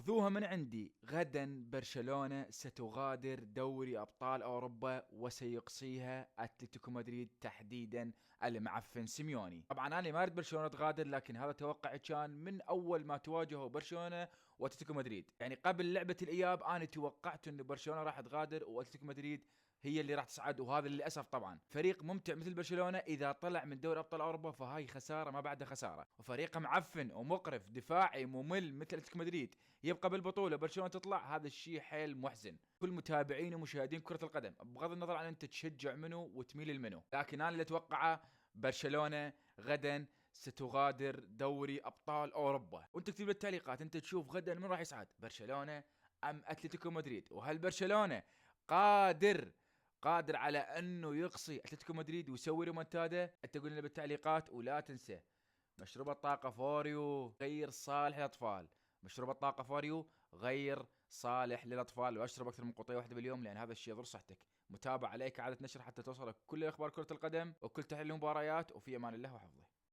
خذوها من عندي، غدا برشلونة ستغادر دوري أبطال أوروبا وسيقصيها أتلتيكو مدريد تحديدا المعفن سيميوني. طبعا أنا ما أريد برشلونة تغادر، لكن هذا توقعي كان من أول ما تواجهوا برشلونة وأتلتيكو مدريد. يعني قبل لعبة الإياب أنا توقعت أن برشلونة راح تغادر وأتلتيكو مدريد هي اللي راح تصعد، وهذا للاسف طبعا فريق ممتع مثل برشلونه اذا طلع من دوري ابطال اوروبا فهاي خساره ما بعدها خساره، وفريق معفن ومقرف دفاعي ممل مثل اتلتيكو مدريد يبقى بالبطوله برشلونه تطلع، هذا الشيء حيل محزن. كل متابعين ومشاهدين كره القدم بغض النظر عن انت تشجع منو وتميل لمنو، لكن انا اللي اتوقعه برشلونه غدا ستغادر دوري ابطال اوروبا. وانت اكتب بالتعليقات انت تشوف غدا من راح يصعد، برشلونه ام اتلتيكو مدريد؟ وهل برشلونه قادر على انه يقصي اتلتيكو مدريد ويسوي ريمونتادا؟ انت قول لنا بالتعليقات. ولا تنسى مشروب الطاقة فوريو غير صالح للاطفال، مشروب الطاقة فوريو غير صالح للاطفال، واشرب اكثر من قطية واحدة باليوم لان هذا الشيء يضر صحتك. متابعة عليك عادة نشر حتى توصلك كل اخبار كرة القدم وكل تحليل المباريات، وفي امان الله وحفظه.